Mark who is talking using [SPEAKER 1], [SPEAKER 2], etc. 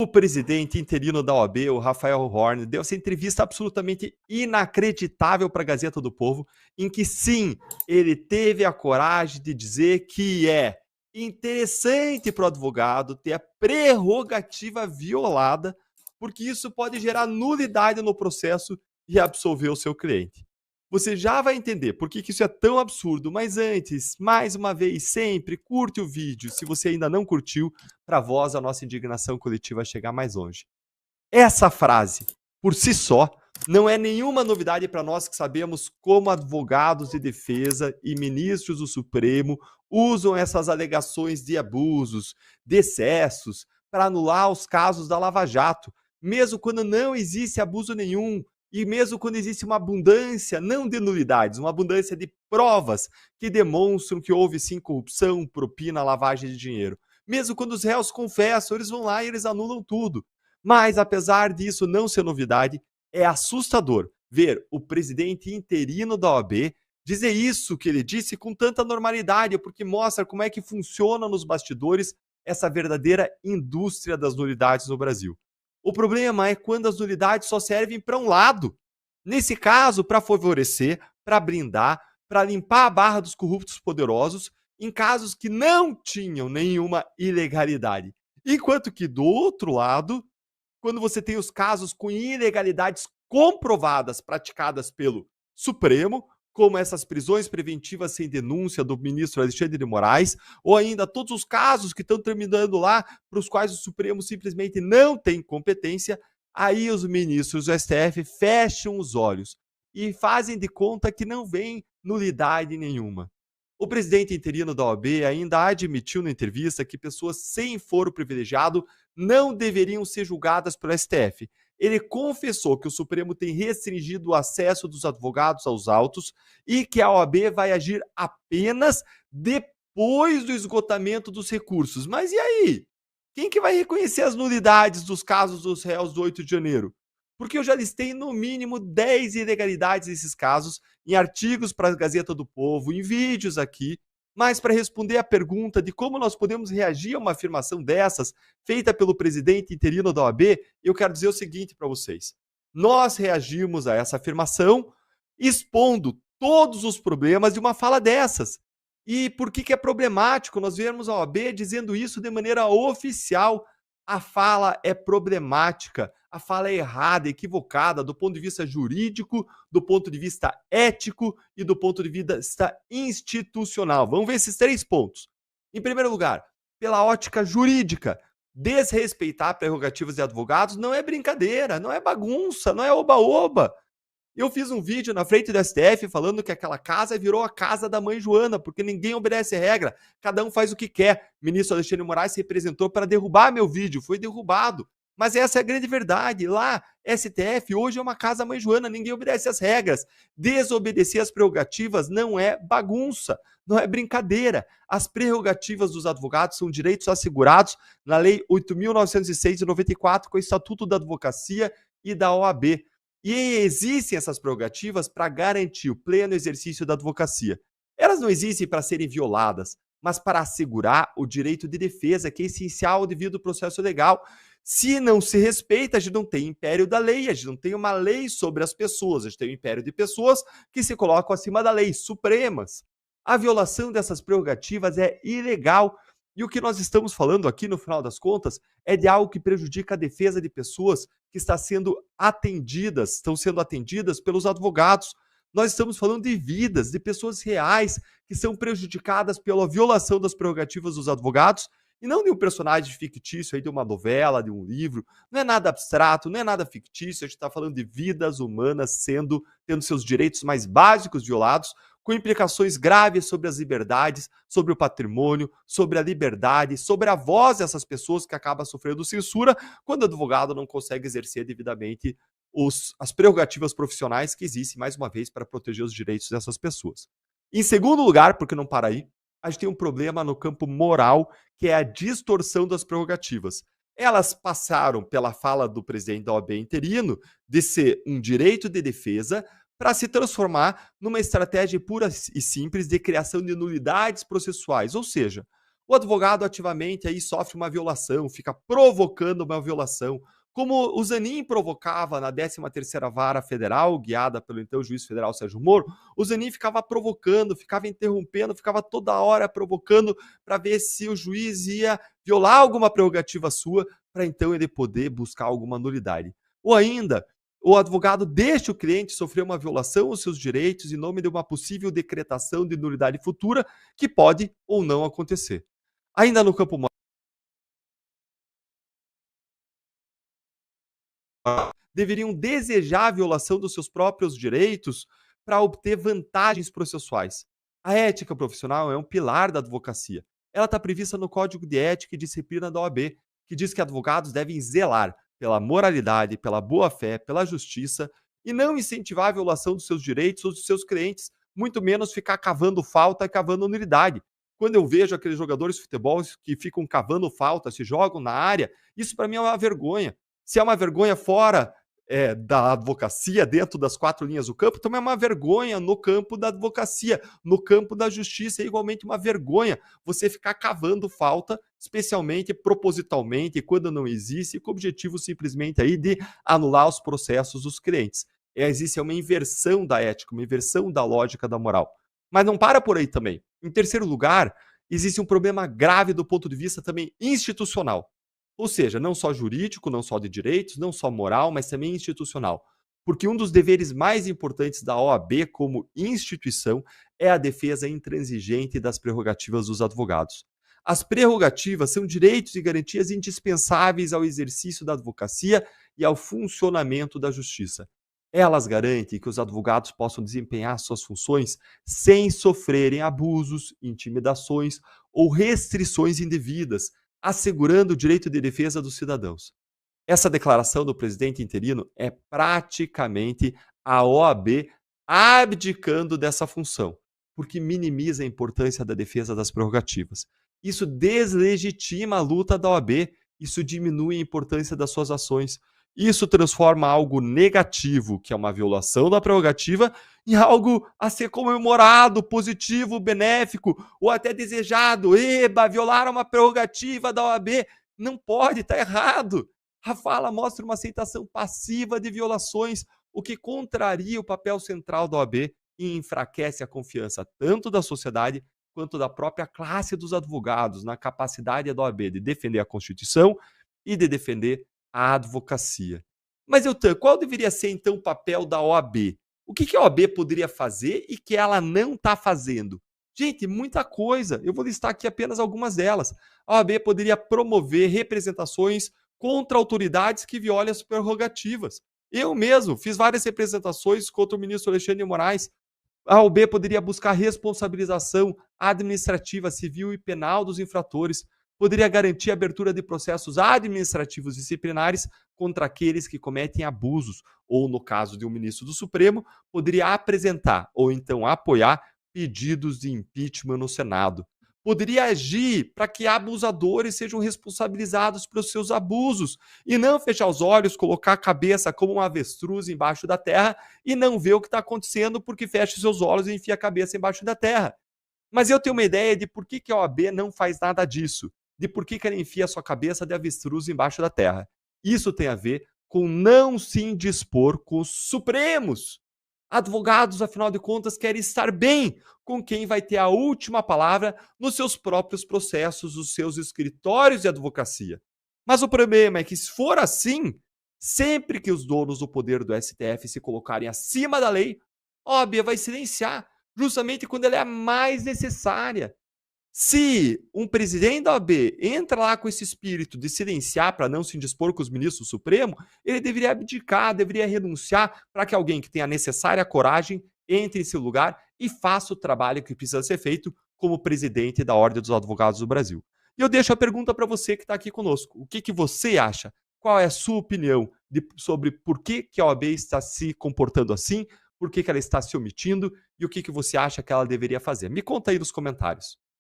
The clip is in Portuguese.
[SPEAKER 1] O presidente interino da OAB, o Rafael Horn, deu essa entrevista absolutamente inacreditável para a Gazeta do Povo, em que sim, ele teve a coragem de dizer que é interessante para o advogado ter a prerrogativa violada, porque isso pode gerar nulidade no processo e absolver o seu cliente. Você já vai entender por que isso é tão absurdo, mas antes, mais uma vez, sempre, curte o vídeo se você ainda não curtiu, para a voz da nossa indignação coletiva chegar mais longe. Essa frase, por si só, não é nenhuma novidade para nós que sabemos como advogados de defesa e ministros do Supremo usam essas alegações de abusos, de excessos, para anular os casos da Lava Jato, mesmo quando não existe abuso nenhum e mesmo quando existe uma abundância, não de nulidades, uma abundância de provas que demonstram que houve sim corrupção, propina, lavagem de dinheiro. Mesmo quando os réus confessam, eles vão lá e eles anulam tudo. Mas, apesar disso não ser novidade, é assustador ver o presidente interino da OAB dizer isso que ele disse com tanta normalidade, porque mostra como é que funciona nos bastidores essa verdadeira indústria das nulidades no Brasil. O problema é quando as nulidades só servem para um lado. Nesse caso, para favorecer, para blindar, para limpar a barra dos corruptos poderosos em casos que não tinham nenhuma ilegalidade. Enquanto que, do outro lado, quando você tem os casos com ilegalidades comprovadas praticadas pelo Supremo, como essas prisões preventivas sem denúncia do ministro Alexandre de Moraes, ou ainda todos os casos que estão terminando lá, para os quais o Supremo simplesmente não tem competência, aí os ministros do STF fecham os olhos e fazem de conta que não vem nulidade nenhuma. O presidente interino da OAB ainda admitiu na entrevista que pessoas sem foro privilegiado não deveriam ser julgadas pelo STF. Ele confessou que o Supremo tem restringido o acesso dos advogados aos autos e que a OAB vai agir apenas depois do esgotamento dos recursos. Mas e aí? Quem que vai reconhecer as nulidades dos casos dos réus do 8 de janeiro? Porque eu já listei no mínimo 10 ilegalidades nesses casos, em artigos para a Gazeta do Povo, em vídeos aqui, mas para responder à pergunta de como nós podemos reagir a uma afirmação dessas, feita pelo presidente interino da OAB, eu quero dizer o seguinte para vocês. Nós reagimos a essa afirmação expondo todos os problemas de uma fala dessas. E por que é problemático nós vermos a OAB dizendo isso de maneira oficial? A fala é problemática, a fala é errada, equivocada do ponto de vista jurídico, do ponto de vista ético e do ponto de vista institucional. Vamos ver esses 3 pontos. Em primeiro lugar, pela ótica jurídica, desrespeitar prerrogativas de advogados não é brincadeira, não é bagunça, não é oba-oba. Eu fiz um vídeo na frente do STF falando que aquela casa virou a casa da mãe Joana, porque ninguém obedece regra, cada um faz o que quer. O ministro Alexandre de Moraes se representou para derrubar meu vídeo, foi derrubado. Mas essa é a grande verdade. Lá, STF hoje é uma casa mãe Joana, ninguém obedece as regras. Desobedecer as prerrogativas não é bagunça, não é brincadeira. As prerrogativas dos advogados são direitos assegurados na Lei 8.906 de 94, com o Estatuto da Advocacia e da OAB. E existem essas prerrogativas para garantir o pleno exercício da advocacia. Elas não existem para serem violadas, mas para assegurar o direito de defesa, que é essencial devido ao processo legal. Se não se respeita, a gente não tem império da lei, a gente não tem uma lei sobre as pessoas, a gente tem um império de pessoas que se colocam acima da lei, supremas. A violação dessas prerrogativas é ilegal. E o que nós estamos falando aqui, no final das contas, é de algo que prejudica a defesa de pessoas que estão sendo atendidas pelos advogados. Nós estamos falando de vidas, de pessoas reais que são prejudicadas pela violação das prerrogativas dos advogados e não de um personagem fictício aí de uma novela, de um livro. Não é nada abstrato, não é nada fictício. A gente está falando de vidas humanas tendo seus direitos mais básicos violados, com implicações graves sobre as liberdades, sobre o patrimônio, sobre a liberdade, sobre a voz dessas pessoas que acabam sofrendo censura quando o advogado não consegue exercer devidamente as prerrogativas profissionais que existem, mais uma vez, para proteger os direitos dessas pessoas. Em segundo lugar, porque não para aí, a gente tem um problema no campo moral, que é a distorção das prerrogativas. Elas passaram pela fala do presidente da OAB interino de ser um direito de defesa para se transformar numa estratégia pura e simples de criação de nulidades processuais. Ou seja, O advogado ativamente aí sofre uma violação, fica provocando uma violação, como o Zanin provocava na 13ª Vara Federal, guiada pelo então juiz federal Sérgio Moro. O Zanin ficava provocando, ficava interrompendo, ficava toda hora provocando para ver se o juiz ia violar alguma prerrogativa sua, para então ele poder buscar alguma nulidade. Ou ainda, o advogado deixa o cliente sofrer uma violação aos seus direitos em nome de uma possível decretação de nulidade futura que pode ou não acontecer. Ainda no campo deveriam desejar a violação dos seus próprios direitos para obter vantagens processuais. A ética profissional é um pilar da advocacia. Ela está prevista no Código de Ética e Disciplina da OAB, que diz que advogados devem zelar pela moralidade, pela boa-fé, pela justiça e não incentivar a violação dos seus direitos ou dos seus clientes, muito menos ficar cavando falta e cavando nulidade. Quando eu vejo aqueles jogadores de futebol que ficam cavando falta, se jogam na área, isso para mim é uma vergonha. Se é uma vergonha fora da advocacia, dentro das 4 linhas do campo, também é uma vergonha no campo da advocacia, no campo da justiça, é igualmente uma vergonha você ficar cavando falta, especialmente propositalmente, quando não existe, com o objetivo simplesmente aí de anular os processos dos clientes. Existe uma inversão da ética, uma inversão da lógica da moral. Mas não para por aí também. Em terceiro lugar, existe um problema grave do ponto de vista também institucional. Ou seja, não só jurídico, não só de direitos, não só moral, mas também institucional. Porque um dos deveres mais importantes da OAB como instituição é a defesa intransigente das prerrogativas dos advogados. As prerrogativas são direitos e garantias indispensáveis ao exercício da advocacia e ao funcionamento da justiça. Elas garantem que os advogados possam desempenhar suas funções sem sofrerem abusos, intimidações ou restrições indevidas, assegurando o direito de defesa dos cidadãos. Essa declaração do presidente interino é praticamente a OAB abdicando dessa função, porque minimiza a importância da defesa das prerrogativas. Isso deslegitima a luta da OAB, isso diminui a importância das suas ações. Isso transforma algo negativo, que é uma violação da prerrogativa, em algo a ser comemorado, positivo, benéfico ou até desejado. Eba, violaram uma prerrogativa da OAB. Não pode, está errado. A fala mostra uma aceitação passiva de violações, o que contraria o papel central da OAB e enfraquece a confiança tanto da sociedade quanto da própria classe dos advogados na capacidade da OAB de defender a Constituição e de defender a advocacia. Mas, Eltan, qual deveria ser então o papel da OAB? O que a OAB poderia fazer e que ela não está fazendo? Gente, muita coisa. Eu vou listar aqui apenas algumas delas. A OAB poderia promover representações contra autoridades que violem as prerrogativas. Eu mesmo fiz várias representações contra o ministro Alexandre de Moraes. A OAB poderia buscar responsabilização administrativa, civil e penal dos infratores. Poderia garantir a abertura de processos administrativos disciplinares contra aqueles que cometem abusos, ou, no caso de um ministro do Supremo, poderia apresentar ou então apoiar pedidos de impeachment no Senado. Poderia agir para que abusadores sejam responsabilizados pelos seus abusos e não fechar os olhos, colocar a cabeça como um avestruz embaixo da terra e não ver o que está acontecendo porque fecha os seus olhos e enfia a cabeça embaixo da terra. Mas eu tenho uma ideia de por que a OAB não faz nada disso, de por que ela enfia a sua cabeça de avestruz embaixo da terra. Isso tem a ver com não se indispor com os Supremos. Advogados, afinal de contas, querem estar bem com quem vai ter a última palavra nos seus próprios processos, os seus escritórios de advocacia. Mas o problema é que, se for assim, sempre que os donos do poder do STF se colocarem acima da lei, a OAB vai silenciar, justamente quando ela é a mais necessária. Se um presidente da OAB entra lá com esse espírito de silenciar para não se indispor com os ministros do Supremo, ele deveria abdicar, deveria renunciar para que alguém que tenha a necessária coragem entre em seu lugar e faça o trabalho que precisa ser feito como presidente da Ordem dos Advogados do Brasil. E eu deixo a pergunta para você que está aqui conosco. O que você acha? Qual é a sua opinião sobre por que a OAB está se comportando assim, por que ela está se omitindo e o que você acha que ela deveria fazer? Me conta aí nos comentários.